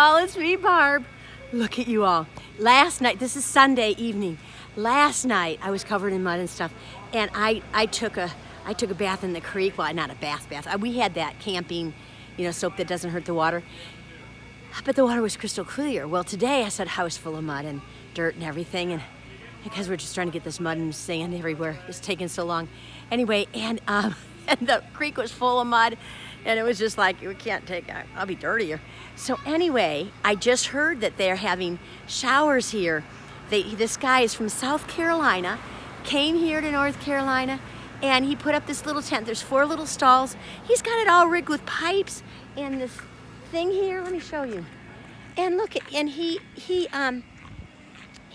all, it's me, Barb. Look at you all. Last night, this is Sunday evening. Last night, I was covered in mud and stuff, and I took a bath in the creek. Well, not a bath. We had that camping, soap that doesn't hurt the water. But the water was crystal clear. Well, today I said I was full of mud and dirt and everything, and because we're just trying to get this mud and sand everywhere. It's taking so long. Anyway, and the creek was full of mud, and it was just like, we can't take it. I'll be dirtier. So anyway, I just heard that they're having showers here. This guy is from South Carolina, came here to North Carolina, and he put up this little tent. There's 4 little stalls. He's got it all rigged with pipes and this thing here. Let me show you. And look, and he's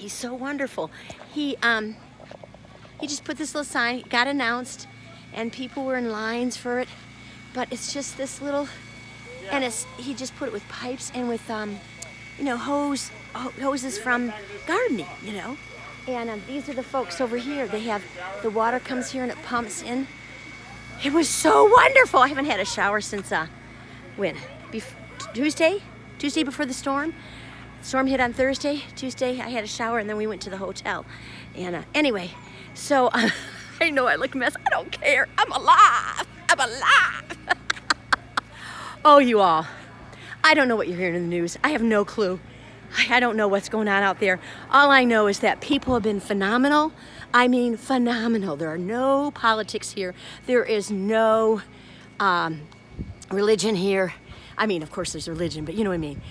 so wonderful. He just put this little sign, got announced, and people were in lines for it. But it's just this little, and he just put it with pipes and with hoses from gardening, And these are the folks over here. They have, the water comes here and it pumps in. It was so wonderful. I haven't had a shower since, when? Tuesday before the storm. The storm hit on Thursday. Tuesday I had a shower and then we went to the hotel. And anyway, so I know I look a mess. I don't care. I'm alive. Oh, you all. I don't know what you're hearing in the news. I have no clue. I don't know what's going on out there. All I know is that people have been phenomenal. I mean, phenomenal. There are no politics here. There is no religion here. I mean, of course there's religion, but you know what I mean.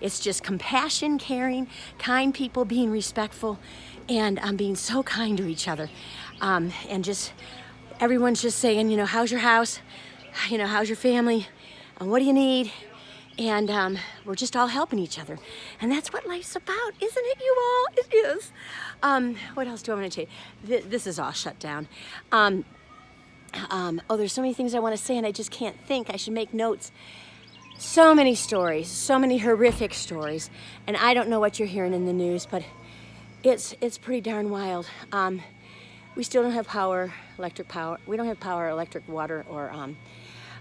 It's just compassion, caring, kind people, being respectful, and being so kind to each other. And just, everyone's just saying, how's your house? How's your family? What do you need? And we're just all helping each other. And that's what life's about, isn't it, you all? It is. What else do I want to tell you? This is all shut down. There's so many things I want to say and I just can't think. I should make notes. So many stories, so many horrific stories. And I don't know what you're hearing in the news, but it's pretty darn wild. We still don't have electric power. We don't have power, electric, water, or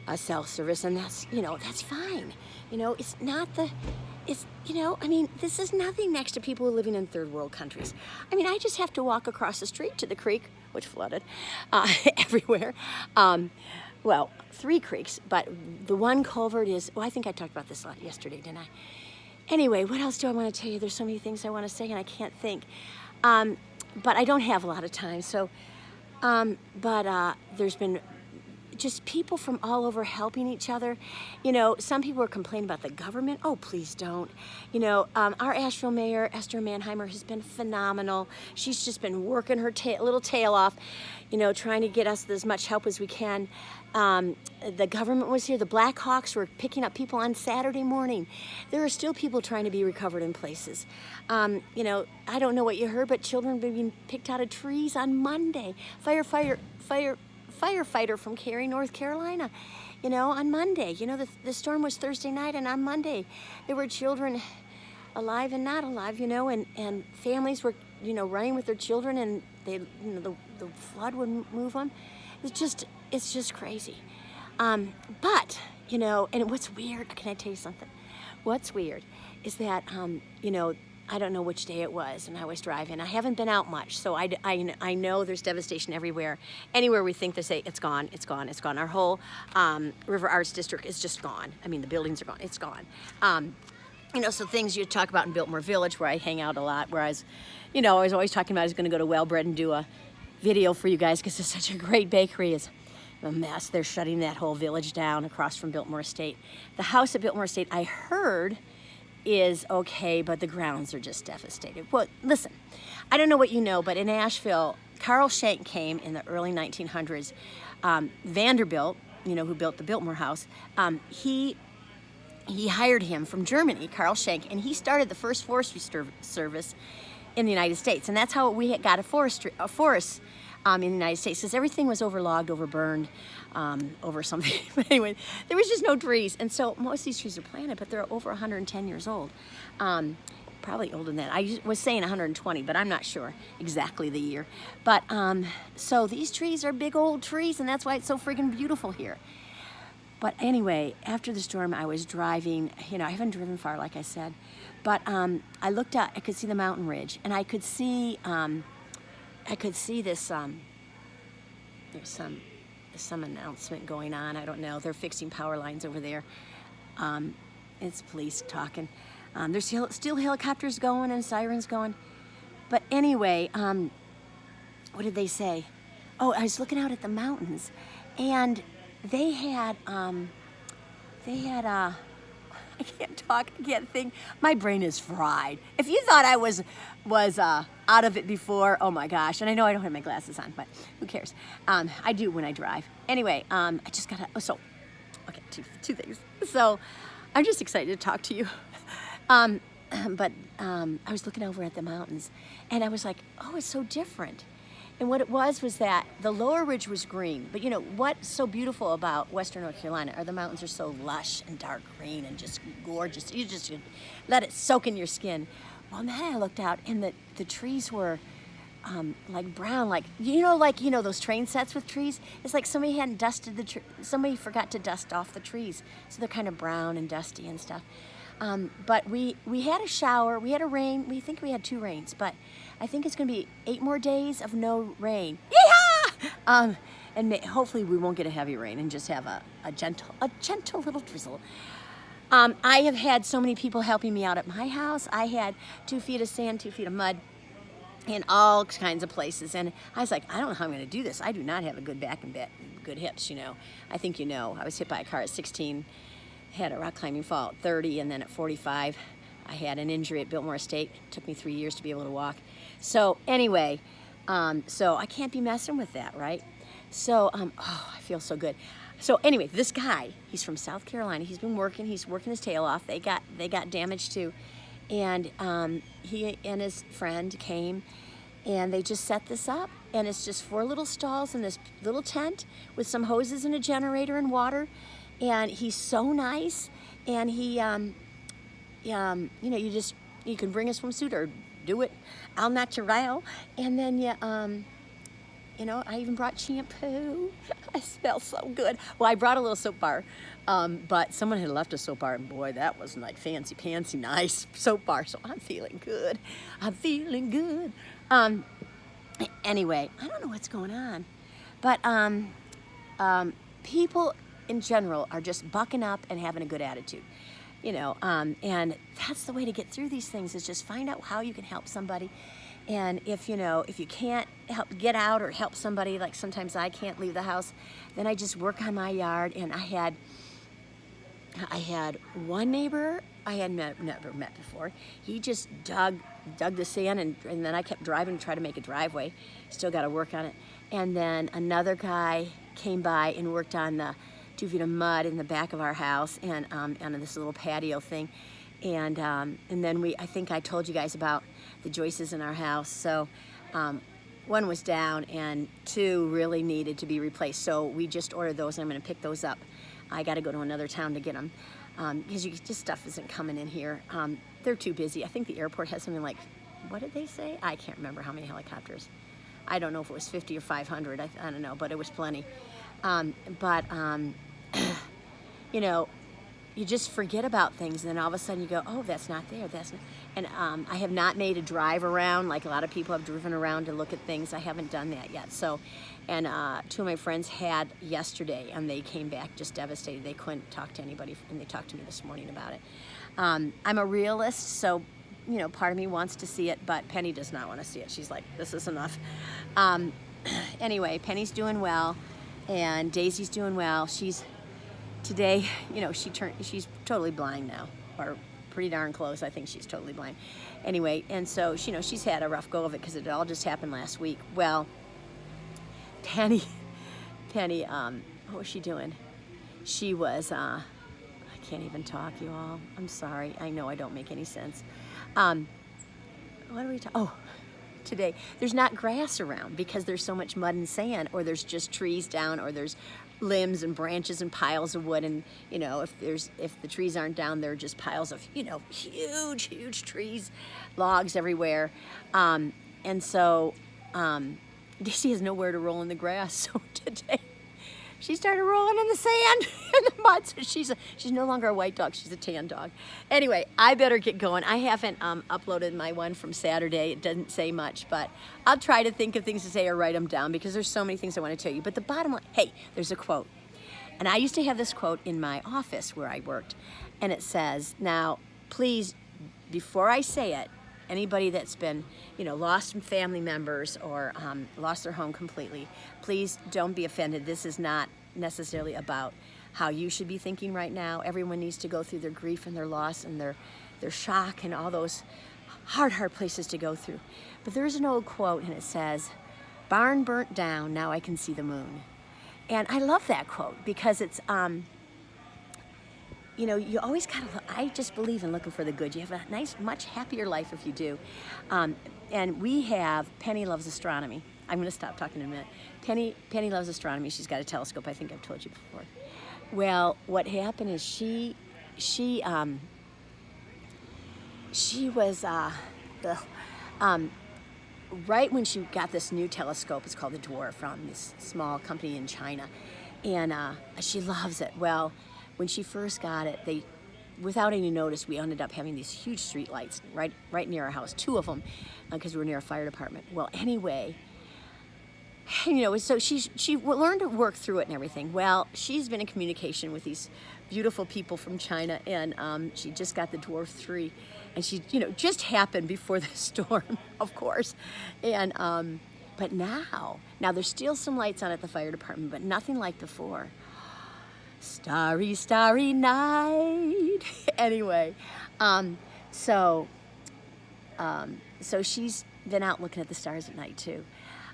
a cell service, and that's fine. It's not this is nothing next to people living in third world countries. I just have to walk across the street to the creek, which flooded everywhere. Well, 3 creeks, but the one culvert is, I think I talked about this a lot yesterday, didn't I? Anyway, what else do I want to tell you? There's so many things I want to say and I can't think. But I don't have a lot of time, so, there's been just people from all over helping each other. Some people are complaining about the government. Oh, please don't. Our Asheville mayor, Esther Mannheimer, has been phenomenal. She's just been working her little tail off, trying to get us as much help as we can. The government was here. The Blackhawks were picking up people on Saturday morning. There are still people trying to be recovered in places. I don't know what you heard, but children being picked out of trees on Monday. Firefighter from Cary, North Carolina, on Monday. The storm was Thursday night, and on Monday there were children alive and not alive, and families were, running with their children, and they, the flood would move them. It's just crazy. And what's weird, can I tell you something? What's weird is that, I don't know which day it was, and I was driving. I haven't been out much, so I know there's devastation everywhere. Anywhere we think they say it's gone, it's gone, it's gone. Our whole River Arts District is just gone. The buildings are gone, it's gone. So things you talk about in Biltmore Village, where I hang out a lot, where I was always talking about I was going to go to Well Bread and do a video for you guys because it's such a great bakery. It's a mess. They're shutting that whole village down across from Biltmore Estate. The house at Biltmore Estate, I heard, is okay, but the grounds are just devastated. Well, listen, I don't know what you know, but in Asheville, Carl Schenck came in the early 1900s. Vanderbilt, who built the Biltmore House, he hired him from Germany, Carl Schenck, and he started the first forestry service in the United States, and that's how we got a forest in the United States, because everything was overlogged, overburned, over something. But anyway, there was just no trees, and so most of these trees are planted, but they're over 110 years old. Probably older than that. I was saying 120, but I'm not sure exactly the year. But so these trees are big old trees, and that's why it's so freaking beautiful here. But anyway, after the storm, I was driving. You know, I haven't driven far, like I said, but I looked out. I could see the mountain ridge, and I could see this. There's some announcement going on. I don't know. They're fixing power lines over there. It's police talking. There's still helicopters going and sirens going. But anyway, what did they say? Oh, I was looking out at the mountains, and they had I can't talk, I can't think. My brain is fried. If you thought I was out of it before, oh my gosh. And I know I don't have my glasses on, but who cares? I do when I drive. Anyway, I just gotta, okay, two things. So I'm just excited to talk to you. But I was looking over at the mountains, and I was like, oh, it's so different. And what it was that the lower ridge was green. But you know, what's so beautiful about Western North Carolina are the mountains are so lush and dark green and just gorgeous. You just let it soak in your skin. Well, then I looked out, and the trees were like brown, like those train sets with trees. It's like somebody hadn't dusted somebody forgot to dust off the trees, so they're kind of brown and dusty and stuff. But we had a shower, we had a rain, we think we had 2 rains, but I think it's going to be 8 more days of no rain. Yeehaw! And hopefully we won't get a heavy rain and just have a gentle little drizzle. I have had so many people helping me out at my house. I had 2 feet of sand, 2 feet of mud in all kinds of places. And I was like, I don't know how I'm going to do this. I do not have a good back and good hips, you know. I think you know. I was hit by a car at 16. Had a rock climbing fall at 30, and then at 45 I had an injury at Biltmore Estate. It took me 3 years to be able to walk. So anyway, so I can't be messing with that, right? So oh, I feel so good. So anyway, this guy, he's from South Carolina. He's working his tail off. They got damaged too, and he and his friend came, and they just set this up, and it's just 4 little stalls in this little tent with some hoses and a generator and water. And he's so nice, and he, you know, you can bring a swimsuit or do it al natural, and then you know, I even brought shampoo. I smell so good. Well, I brought a little soap bar, but someone had left a soap bar, and boy, that was like fancy pantsy nice soap bar. So I'm feeling good. I'm feeling good. Anyway, I don't know what's going on, but people in general are just bucking up and having a good attitude, you know, and that's the way to get through these things, is just find out how you can help somebody. And if you can't get out or help somebody, like sometimes I can't leave the house, then I just work on my yard. And I had one neighbor I had never met before. He just dug the sand, and then I kept driving to try to make a driveway. Still got to work on it. And then another guy came by and worked on the 2 feet of mud in the back of our house, and on this little patio thing, and then I think I told you guys about the joists in our house. So one was down, and 2 really needed to be replaced. So we just ordered those, and I'm going to pick those up. I got to go to another town to get them because just stuff isn't coming in here. They're too busy. I think the airport has something like, what did they say? I can't remember how many helicopters. I don't know if it was 50 or 500. I don't know, but it was plenty. You know, you just forget about things, and then all of a sudden you go, oh, that's not there, that's not. And I have not made a drive around like a lot of people have driven around to look at things. I haven't done that yet. So, and 2 of my friends had yesterday, and they came back just devastated. They couldn't talk to anybody, and they talked to me this morning about it. I'm a realist, so you know, part of me wants to see it, but Penny does not want to see it. She's like, this is enough. Anyway, Penny's doing well, and Daisy's doing well. Today, you know, she's totally blind now, or pretty darn close. I think she's totally blind. Anyway, and so, you know, she's had a rough go of it because it all just happened last week. Well, Penny, what was she doing? She was, I can't even talk, you all. I'm sorry. I know I don't make any sense. What are we talking? Oh, today there's not grass around because there's so much mud and sand, or there's just trees down, or there's limbs and branches and piles of wood. And you know, if the trees aren't down, there are just piles of, you know, huge trees, logs everywhere. And so Daisy has nowhere to roll in the grass. So she started rolling in the sand in the mud. So she's no longer a white dog, she's a tan dog. Anyway, I better get going. I haven't uploaded my one from Saturday. It doesn't say much, but I'll try to think of things to say or write them down because there's so many things I want to tell you. But the bottom line, hey, there's a quote. And I used to have this quote in my office where I worked. And it says, now, please, before I say it, anybody that's been, lost some family members or lost their home completely, please don't be offended. This is not necessarily about how you should be thinking right now. Everyone needs to go through their grief and their loss and their shock and all those hard places to go through. But there's an old quote and it says, barn burnt down, now I can see the moon. And I love that quote because it's, you always gotta look, I just believe in looking for the good. You have a nice, much happier life if you do. And we have, Penny loves astronomy. I'm gonna stop talking in a minute. Penny loves astronomy. She's got a telescope, I think I've told you before. Well, what happened is she was, right when she got this new telescope, it's called the Dwarf, from this small company in China, and she loves it. Well, when she first got it, without any notice, we ended up having these huge street lights right near our house, 2 of them, because we were near a fire department. Well, anyway, so she learned to work through it and everything. Well, she's been in communication with these beautiful people from China, and she just got the Dwarf 3, and she, just happened before the storm, of course. And but now there's still some lights on at the fire department, but nothing like before. Starry, starry night. Anyway, so she's been out looking at the stars at night too.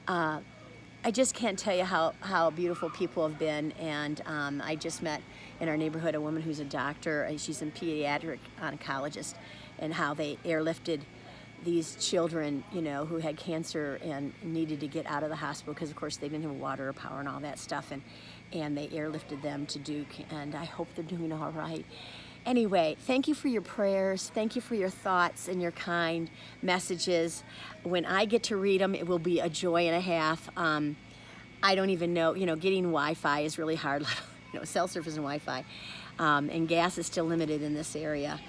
I just can't tell you how beautiful people have been, and I just met in our neighborhood a woman who's a doctor, and she's a pediatric oncologist, and how they airlifted these children, who had cancer and needed to get out of the hospital because, of course, they didn't have water or power and all that stuff, and they airlifted them to Duke, and I hope they're doing all right. Anyway, thank you for your prayers. Thank you for your thoughts and your kind messages. When I get to read them, it will be a joy and a half. I don't even know, getting Wi-Fi is really hard, cell service and Wi-Fi, and gas is still limited in this area.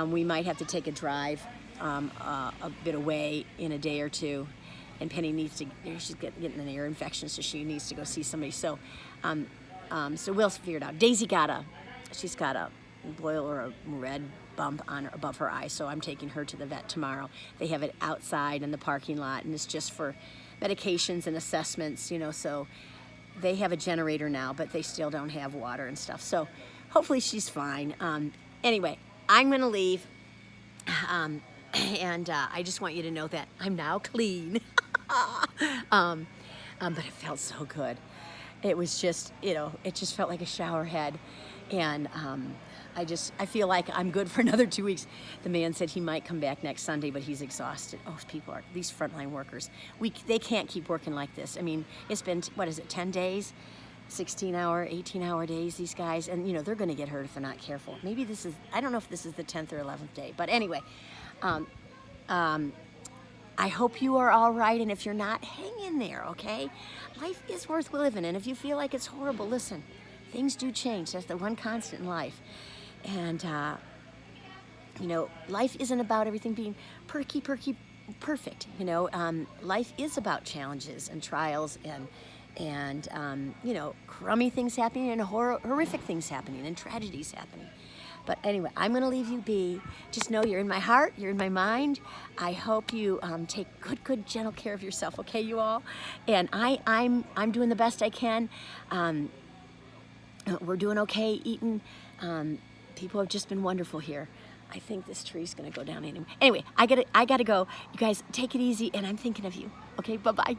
We might have to take a drive a bit away in a day or two, and Penny needs to, she's getting an ear infection, so she needs to go see somebody. So we'll figure it out. Daisy she's got a boil or a red bump above her eye, so I'm taking her to the vet tomorrow. They have it outside in the parking lot, and it's just for medications and assessments, so they have a generator now, but they still don't have water and stuff. So hopefully she's fine. Anyway, I'm gonna leave, and I just want you to know that I'm now clean. But it felt so good. It was just, it just felt like a shower head, and I feel like I'm good for another 2 weeks. The man said he might come back next Sunday, but he's exhausted. Oh, these frontline workers, they can't keep working like this. I mean, it's been, 10 days? 16-hour, 18-hour days, these guys, and they're gonna get hurt if they're not careful. Maybe I don't know if this is the 10th or 11th day, but anyway, I hope you are all right, and if you're not, hang in there, okay? Life is worth living, and if you feel like it's horrible, listen, things do change. That's the one constant in life. And, life isn't about everything being perky, perfect, life is about challenges and trials and crummy things happening and horrific things happening and tragedies happening. But anyway, I'm going to leave you be. Just know you're in my heart, you're in my mind. I hope you take good, gentle care of yourself, okay, you all? And I'm doing the best I can. We're doing okay eating. People have just been wonderful here. I think this tree's going to go down anyway. Anyway, I gotta go. You guys, take it easy, and I'm thinking of you. Okay, bye-bye.